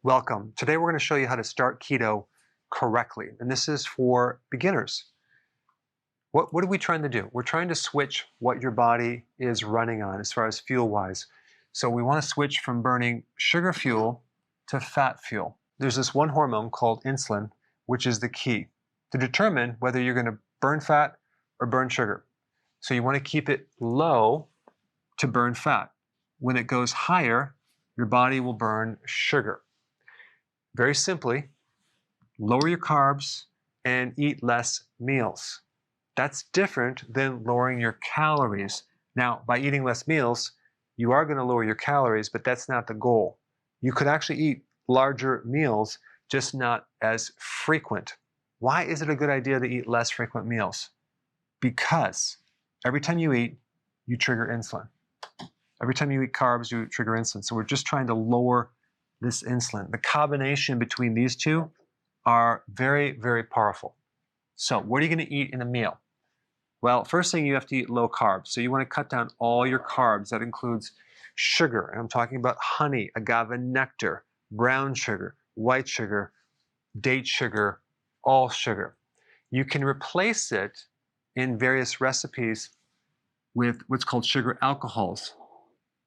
Welcome. Today we're going to show you how to start keto correctly. And this is for beginners. What are we trying to do? We're trying to switch what your body is running on as far as fuel-wise. So we want to switch from burning sugar fuel to fat fuel. There's this one hormone called insulin, which is the key to determine whether you're going to burn fat or burn sugar. So you want to keep it low to burn fat. When it goes higher, your body will burn sugar. Very simply, lower your carbs and eat less meals. That's different than lowering your calories. Now, by eating less meals, you are going to lower your calories, but that's not the goal. You could actually eat larger meals, just not as frequent. Why is it a good idea to eat less frequent meals? Because every time you eat, you trigger insulin. Every time you eat carbs, you trigger insulin. So we're just trying to lower this insulin. The combination between these two are very, very powerful. So what are you going to eat in a meal? Well, first thing, you have to eat low carbs. So you want to cut down all your carbs. That includes sugar. And I'm talking about honey, agave nectar, brown sugar, white sugar, date sugar, all sugar. You can replace it in various recipes with what's called sugar alcohols.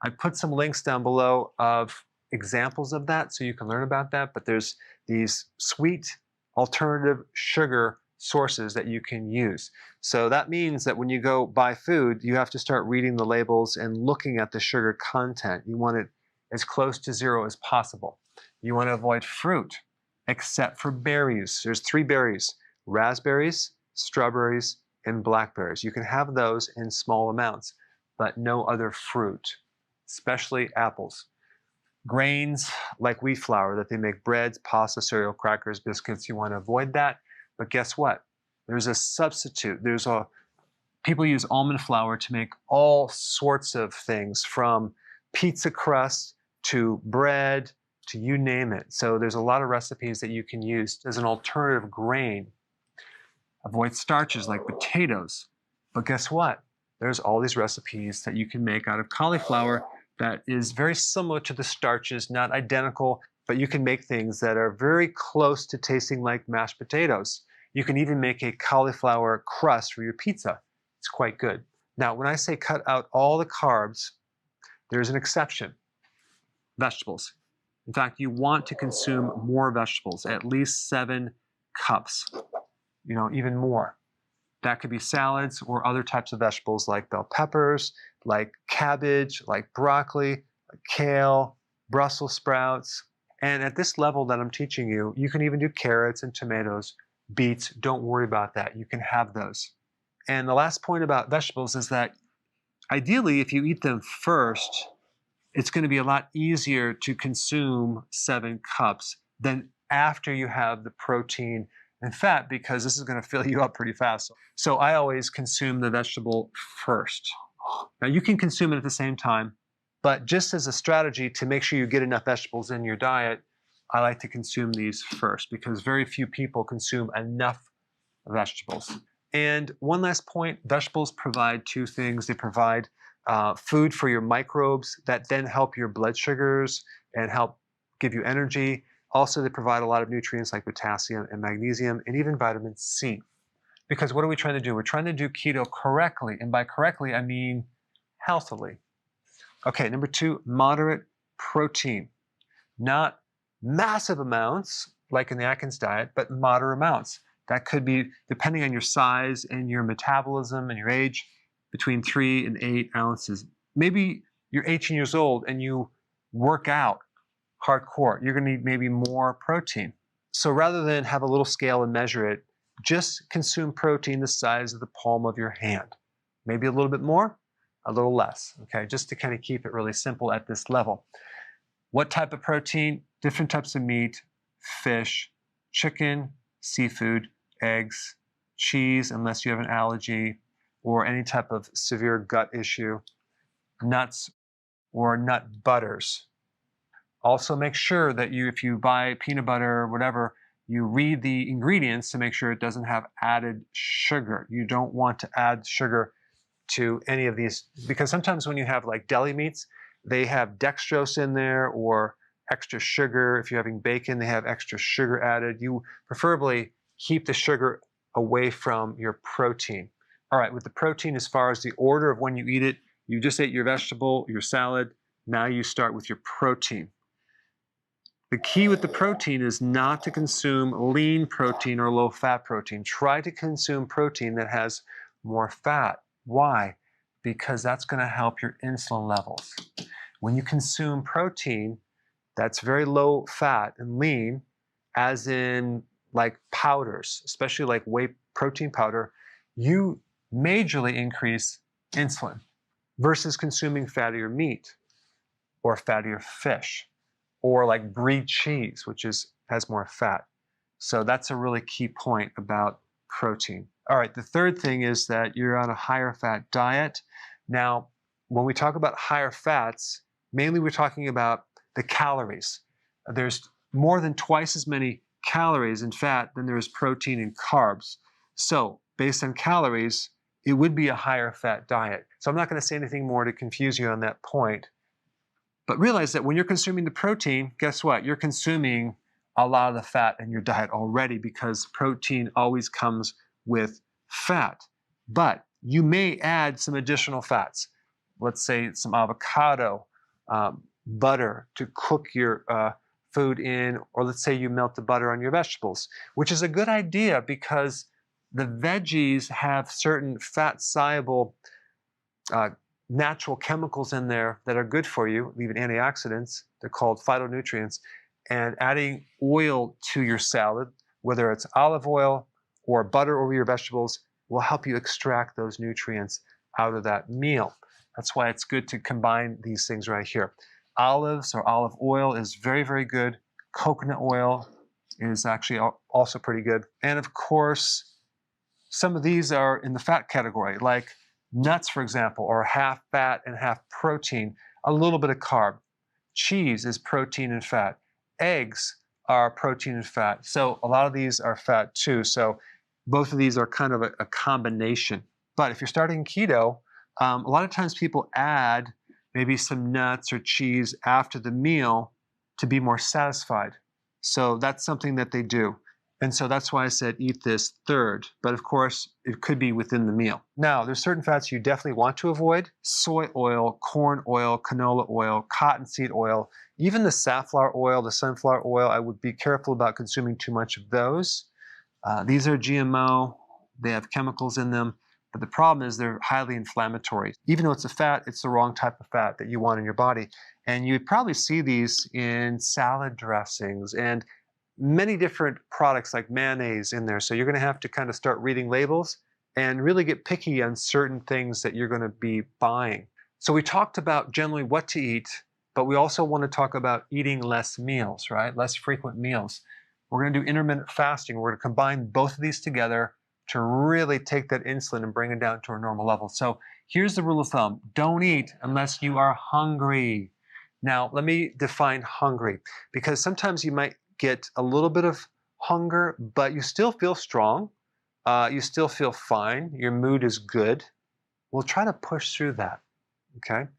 I put some links down below of examples of that so you can learn about that, but there's these sweet alternative sugar sources that you can use. So that means that when you go buy food, you have to start reading the labels and looking at the sugar content. You want it as close to zero as possible. You want to avoid fruit, except for berries. There's 3 berries: raspberries, strawberries, and blackberries. You can have those in small amounts, but no other fruit, especially apples. Grains like wheat flour that they make breads, pasta, cereal, crackers, biscuits, you want to avoid that. But guess what? There's a substitute. People use almond flour to make all sorts of things, from pizza crust to bread to you name it. So there's a lot of recipes that you can use as an alternative grain. Avoid starches like potatoes. But guess what? There's all these recipes that you can make out of cauliflower that is very similar to the starches, not identical, but you can make things that are very close to tasting like mashed potatoes. You can even make a cauliflower crust for your pizza. It's quite good. Now, when I say cut out all the carbs, there's an exception: vegetables. In fact, you want to consume more vegetables, at least 7 cups, even more. That could be salads or other types of vegetables like bell peppers, like cabbage, like broccoli, like kale, Brussels sprouts. And at this level that I'm teaching you, you can even do carrots and tomatoes, beets. Don't worry about that. You can have those. And the last point about vegetables is that ideally, if you eat them first, it's going to be a lot easier to consume 7 cups than after you have the protein and fat, because this is going to fill you up pretty fast. So I always consume the vegetable first. Now you can consume it at the same time, but just as a strategy to make sure you get enough vegetables in your diet, I like to consume these first, because very few people consume enough vegetables. And one last point, vegetables provide 2 things. They provide food for your microbes that then help your blood sugars and help give you energy. Also, they provide a lot of nutrients like potassium and magnesium and even vitamin C. Because what are we trying to do? We're trying to do keto correctly. And by correctly, I mean healthily. Okay, number 2, moderate protein. Not massive amounts like in the Atkins diet, but moderate amounts. That could be, depending on your size and your metabolism and your age, between 3 and 8 ounces. Maybe you're 18 years old and you work out hardcore. You're going to need maybe more protein. So rather than have a little scale and measure it, just consume protein the size of the palm of your hand. Maybe a little bit more, a little less, okay? Just to kind of keep it really simple at this level. What type of protein? Different types of meat: fish, chicken, seafood, eggs, cheese, unless you have an allergy or any type of severe gut issue, nuts or nut butters. Also make sure that if you buy peanut butter or whatever, you read the ingredients to make sure it doesn't have added sugar. You don't want to add sugar to any of these, because sometimes when you have like deli meats, they have dextrose in there or extra sugar. If you're having bacon, they have extra sugar added. You preferably keep the sugar away from your protein. All right, with the protein, as far as the order of when you eat it, you just ate your vegetable, your salad. Now you start with your protein. The key with the protein is not to consume lean protein or low-fat protein. Try to consume protein that has more fat. Why? Because that's going to help your insulin levels. When you consume protein that's very low fat and lean, as in like powders, especially like whey protein powder, you majorly increase insulin versus consuming fattier meat or fattier fish or like brie cheese, which has more fat. So that's a really key point about protein. All right, the third thing is that you're on a higher fat diet. Now, when we talk about higher fats, mainly we're talking about the calories. There's more than twice as many calories in fat than there is protein and carbs. So based on calories, it would be a higher fat diet. So I'm not going to say anything more to confuse you on that point. But realize that when you're consuming the protein, guess what? You're consuming a lot of the fat in your diet already because protein always comes with fat. But you may add some additional fats. Let's say some avocado, butter to cook your food in, or let's say you melt the butter on your vegetables, which is a good idea because the veggies have certain fat-soluble natural chemicals in there that are good for you, even antioxidants. They're called phytonutrients. And adding oil to your salad, whether it's olive oil or butter over your vegetables, will help you extract those nutrients out of that meal. That's why it's good to combine these things right here. Olives or olive oil is very, very good. Coconut oil is actually also pretty good. And of course, some of these are in the fat category, like nuts, for example, are half fat and half protein, a little bit of carb. Cheese is protein and fat. Eggs are protein and fat. So a lot of these are fat too. So both of these are kind of a combination. But if you're starting keto, a lot of times people add maybe some nuts or cheese after the meal to be more satisfied. So that's something that they do. And so that's why I said eat this third. But of course, it could be within the meal. Now, there's certain fats you definitely want to avoid. Soy oil, corn oil, canola oil, cottonseed oil, even the safflower oil, the sunflower oil, I would be careful about consuming too much of those. These are GMO. They have chemicals in them. But the problem is they're highly inflammatory. Even though it's a fat, it's the wrong type of fat that you want in your body. And you'd probably see these in salad dressings and many different products like mayonnaise in there. So you're going to have to kind of start reading labels and really get picky on certain things that you're going to be buying. So we talked about generally what to eat, but we also want to talk about eating less meals, right? Less frequent meals. We're going to do intermittent fasting. We're going to combine both of these together to really take that insulin and bring it down to a normal level. So here's the rule of thumb. Don't eat unless you are hungry. Now, let me define hungry, because sometimes you might get a little bit of hunger, but you still feel strong. You still feel fine. Your mood is good. We'll try to push through that, okay?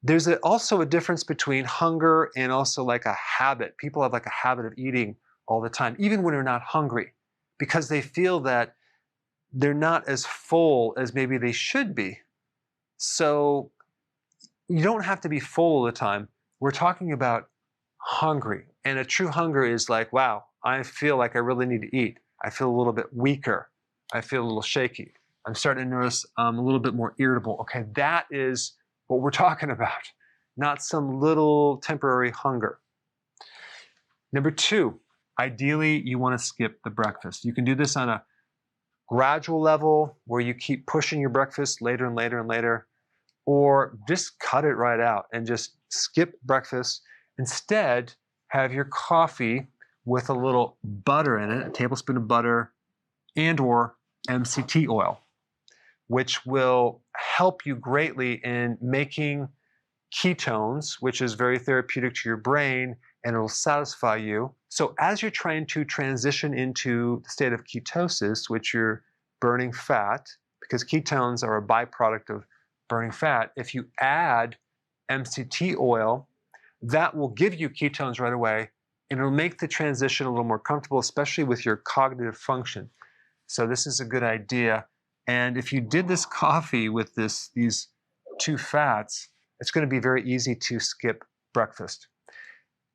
There's also a difference between hunger and also like a habit. People have like a habit of eating all the time, even when they're not hungry, because they feel that they're not as full as maybe they should be. So you don't have to be full all the time. We're talking about hungry. And a true hunger is like, wow, I feel like I really need to eat. I feel a little bit weaker. I feel a little shaky. I'm starting to notice I'm a little bit more irritable. Okay, that is what we're talking about, not some little temporary hunger. Number two, ideally you want to skip the breakfast. You can do this on a gradual level where you keep pushing your breakfast later and later and later, or just cut it right out and just skip breakfast. Instead, have your coffee with a little butter in it, a tablespoon of butter, and or MCT oil, which will help you greatly in making ketones, which is very therapeutic to your brain, and it will satisfy you. So as you're trying to transition into the state of ketosis, which you're burning fat, because ketones are a byproduct of burning fat, if you add MCT oil, that will give you ketones right away, and it'll make the transition a little more comfortable, especially with your cognitive function. So this is a good idea. And if you did this coffee with these two fats, it's going to be very easy to skip breakfast.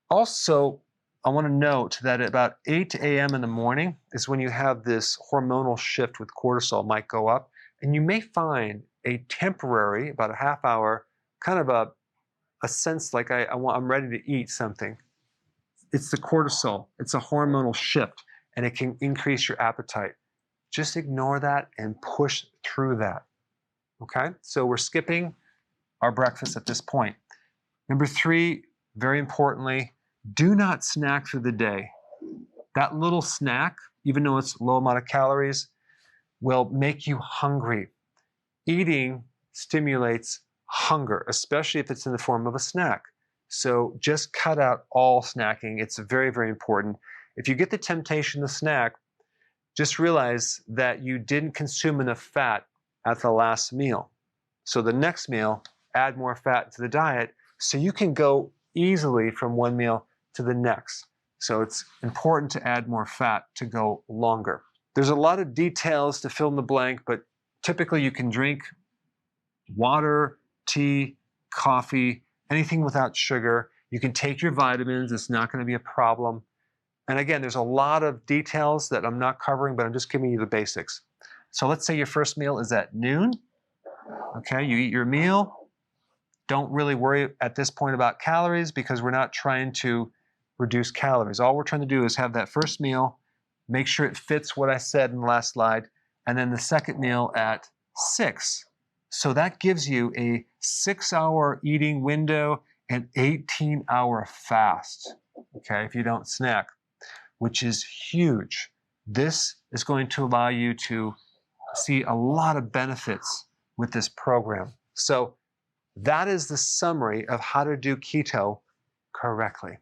Also, I want to note that at about 8 a.m. in the morning is when you have this hormonal shift with cortisol might go up, and you may find a temporary, about a half hour, kind of a sense like I'm ready to eat something. It's the cortisol. It's a hormonal shift, and it can increase your appetite. Just ignore that and push through that. Okay? So we're skipping our breakfast at this point. Number 3, very importantly, do not snack through the day. That little snack, even though it's low amount of calories, will make you hungry. Eating stimulates hunger, especially if it's in the form of a snack. So just cut out all snacking. It's very, very important. If you get the temptation to snack, just realize that you didn't consume enough fat at the last meal. So the next meal, add more fat to the diet so you can go easily from one meal to the next. So it's important to add more fat to go longer. There's a lot of details to fill in the blank, but typically you can drink water, tea, coffee, anything without sugar. You can take your vitamins. It's not going to be a problem. And again, there's a lot of details that I'm not covering, but I'm just giving you the basics. So let's say your first meal is at noon. Okay, you eat your meal. Don't really worry at this point about calories because we're not trying to reduce calories. All we're trying to do is have that first meal, make sure it fits what I said in the last slide, and then the second meal at 6. So that gives you a 6-hour eating window and 18-hour fast, okay, if you don't snack, which is huge. This is going to allow you to see a lot of benefits with this program. So that is the summary of how to do keto correctly.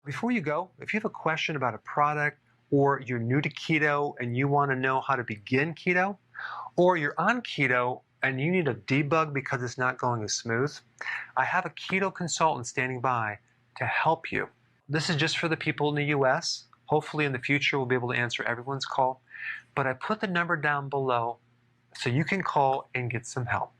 Before you go, if you have a question about a product, or you're new to keto and you want to know how to begin keto, or you're on keto and you need a debug because it's not going as smooth, I have a keto consultant standing by to help you. This is just for the people in the US. Hopefully in the future we'll be able to answer everyone's call, but I put the number down below so you can call and get some help.